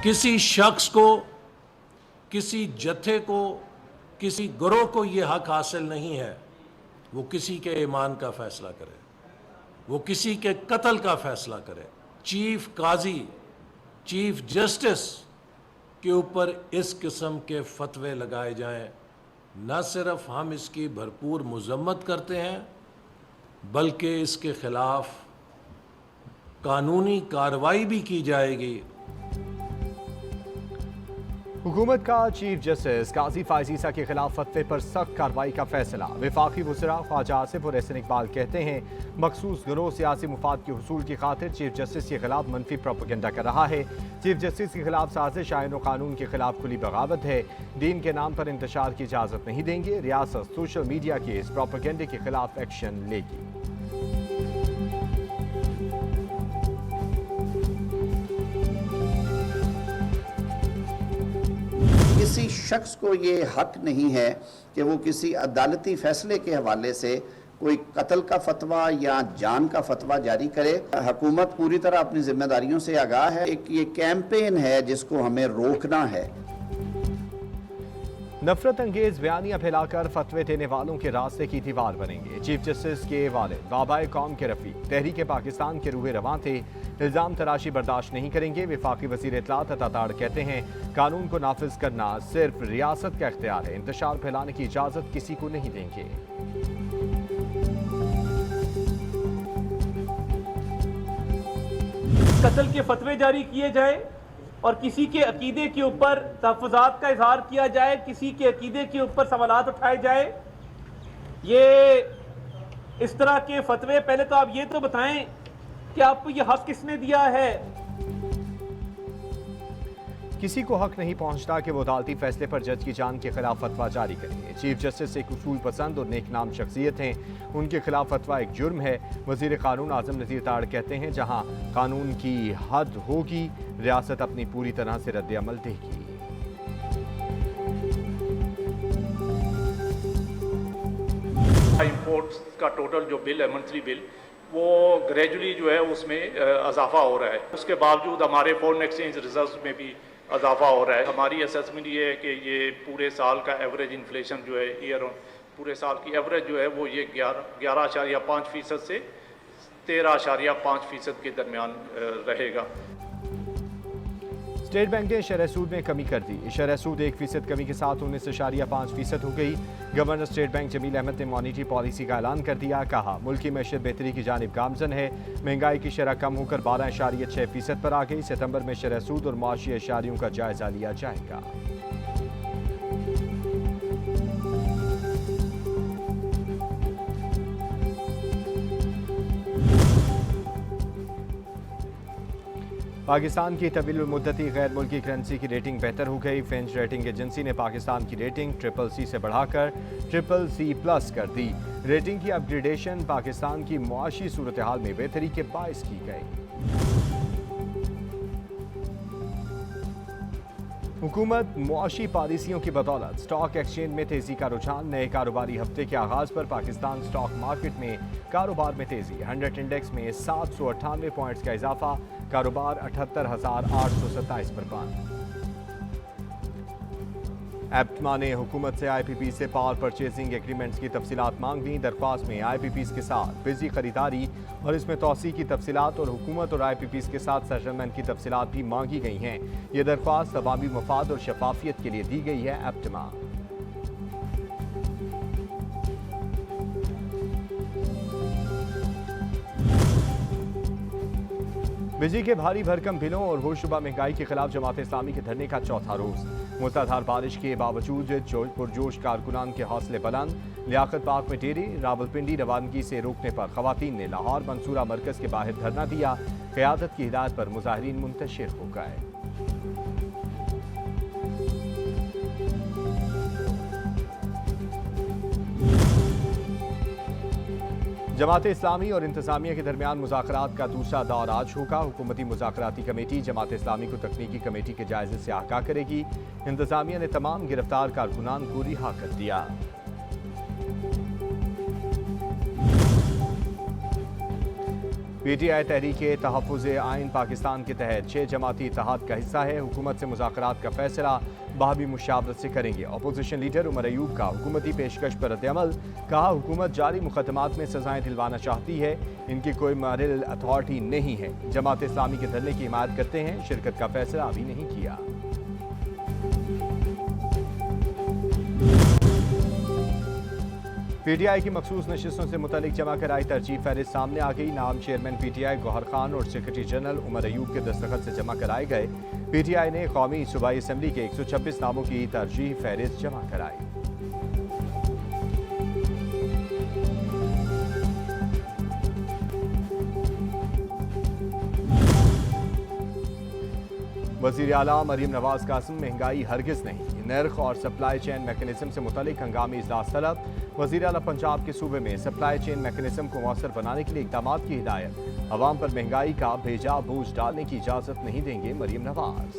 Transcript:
किसी शख्स को, किसी जत्थे को, किसी गिरोह को यह हक हासिल नहीं है वो किसी के ईमान का फैसला करे, वो किसी के कत्ल का फैसला करे। चीफ काजी, चीफ जस्टिस के ऊपर इस किस्म के फतवे लगाए जाएं, न सिर्फ हम इसकी भरपूर मजम्मत करते हैं बल्कि इसके खिलाफ कानूनी कार्रवाई भी की जाएगी। हुकूमत का चीफ जस्टिस काजी फायज ईसा के खिलाफ फतवे पर सख्त कार्रवाई का फैसला। वफाकी वज़रा ख्वाजा आसिफ और एहसन इकबाल कहते हैं मखसूस गिरोह सियासी मुफाद के हुसूल की खातिर चीफ जस्टिस के खिलाफ मनफी प्रोपेगेंडा कर रहा है। चीफ जस्टिस के खिलाफ साजिश आईन और कानून के खिलाफ खुली बगावत है। दीन के नाम पर इंतशार की इजाज़त नहीं देंगे। रियासत सोशल मीडिया के इस प्रोपेगेंडे के खिलाफ एक्शन लेगी। किसी शख्स को ये हक नहीं है कि वो किसी अदालती फैसले के हवाले से कोई कत्ल का फतवा या जान का फतवा जारी करे। हुकूमत पूरी तरह अपनी जिम्मेदारियों से आगाह है। एक ये कैंपेन है जिसको हमें रोकना है। नफरत अंगेज बयानियां फैलाकर फतवे देने वालों के रास्ते की दीवार बनेंगे। चीफ जस्टिस के वालिद बाबाए कौम के रफीक तहरीक पाकिस्तान के रूहे रवां थे, इल्जाम तराशी बर्दाश्त नहीं करेंगे। वफाकी वज़ीर इत्तलात अताताड़ कहते हैं कानून को नाफिज करना सिर्फ रियासत का इख्तियार है, इंतशार फैलाने की इजाजत किसी को नहीं देंगे। कत्ल के फतवे जारी किए जाए और किसी के अकीदे के ऊपर तहफ़्फ़ुज़ात का इजहार किया जाए, किसी के अकीदे के ऊपर सवालात उठाए जाए। ये इस तरह के फतवे, पहले तो आप ये तो बताएं कि आपको ये हक किसने दिया है। किसी को हक नहीं पहुंचता कि वो अदालती फैसले पर जज की जान के खिलाफ फतवा जारी करेंगे। चीफ जस्टिस एक उसूल पसंद और नेक नाम शख्सियत हैं, उनके खिलाफ फतवा एक जुर्म है। वजीर कानून आजम नज़ीर ताड़ कहते हैं जहां कानून की हद होगी रियासत अपनी पूरी तरह से रद्द अमल देगी। इंपोर्ट्स का टोटल जो बिल है, मंथली बिल, वो ग्रेजुअली जो है उसमें इजाफा हो रहा है। उसके बावजूद हमारे फॉरेन एक्सचेंज रिजर्व्स में भी इजाफा हो रहा है। हमारी असेसमेंट ये है कि ये पूरे साल का एवरेज इन्फ्लेशन जो है ईयर ऑन पूरे साल की एवरेज जो है वो ये 11.5% से 13.5% के दरमियान रहेगा। स्टेट बैंक ने शरह सूद में कमी कर दी। शरह सूद 1% कमी के साथ 19.5% हो गई। Governor State Bank Jameel Ahmed ने मॉनिटरी पॉलिसी का ऐलान कर दिया। कहा मुल्की मैशत बेहतरी की जानिब गामजन है। महंगाई की शरह कम होकर 12.6% पर आ गई। सितंबर में शरह सूद और मुआशी अशारियों का जायजा लिया जाएगा। पाकिस्तान की तवील मुद्दती गैर मुल्की करेंसी की रेटिंग बेहतर हो गई। फिंच रेटिंग एजेंसी ने पाकिस्तान की रेटिंग CCC से बढ़ाकर CCC+ कर दी। रेटिंग की अपग्रेडेशन पाकिस्तान की मुआशी सूरत हाल में बेहतरी के बायस की गई। हुकूमत मुआशी पॉलिसियों की बदौलत स्टॉक एक्सचेंज में तेजी का रुझान। नए कारोबारी हफ्ते के आगाज पर पाकिस्तान स्टॉक मार्केट में कारोबार में तेजी। 100 इंडेक्स में 798 पॉइंट्स का इजाफा। कारोबार 78,827 पर बंद। एप्टमा ने हुकूमत से IPP से पावर परचेजिंग एग्रीमेंट्स की तफसीलात मांग ली। दरख्वास्त में IPPs के साथ बिजी खरीदारी और इसमें तोसी की तफसीलात और हुकूमत और IPPs के साथ सेटलमेंट की तफसीलात भी मांगी गई हैं। ये दरख्वास्त अवामी मफाद और शफाफियत के लिए दी गई है। एप्टमा बिजली के भारी भरकम बिलों और होशरुबा महंगाई के खिलाफ जमात इस्लामी के धरने का चौथा रोज। मूसलाधार बारिश के बावजूद पुरजोश कारकुनान के हौसले बुलंद। लियाकत पार्क में डेरे रावलपिंडी रवानगी से रोकने पर खवातीन ने लाहौर मंसूरा मरकज के बाहर धरना दिया। क़यादत की हिदायत पर मुजाहिरीन मुंतशिर हो गए। जमात इस्लामी और इंतजामिया के दरमियान मुज़ाकरात का दूसरा दौर आज होगा। हुकूमती मुज़ाकराती कमेटी जमात इस्लामी को तकनीकी कमेटी के जायजे से आगाह करेगी। इंतजामिया ने तमाम गिरफ्तार कारकुनान को रिहा कर दिया। PTI तहरीक तहफ़्फ़ुज़ आइन पाकिस्तान के तहत 6 जमाती इत्तेहाद का हिस्सा है। हुकूमत से मुज़ाकरात का फैसला बाहमी मुशावरत से करेंगे। अपोजिशन लीडर उमर अयूब का हुकूमती पेशकश पर रद्द-ए-अमल, कहा हुकूमत जारी मुकदमात में सजाएं दिलवाना चाहती है, इनकी कोई मॉरल अथॉरिटी नहीं है। जमात इस्लामी के धरने की हिमायत करते हैं, शिरकत का फैसला अभी नहीं किया। PTI की मखसूस नशिस्तों से मुतल्लिक जमा कराई तरजीह फहरिस्त सामने आ गई। नाम चेयरमैन PTI गौहर खान और सेक्रेटरी जनरल उमर अयूब के दस्तखत से जमा कराए गए। PTI ने कौमी सूबाई असम्बली के 126 नामों की तरजीह फहरिस्त जमा कराई। वज़ीर आला मरीम नवाज कासिम, महंगाई हरगिज़ नहीं, नर्ख और सप्लाई चेन मैकेनिज्म से मुतालिक हंगामी इजलास तलब। वज़ीर आला पंजाब के सूबे में सप्लाई चेन मैकेनिज्म को मौसर बनाने के लिए इक़दामात की हिदायत। अवाम पर महंगाई का भेजा बोझ डालने की इजाज़त नहीं देंगे मरीम नवाज।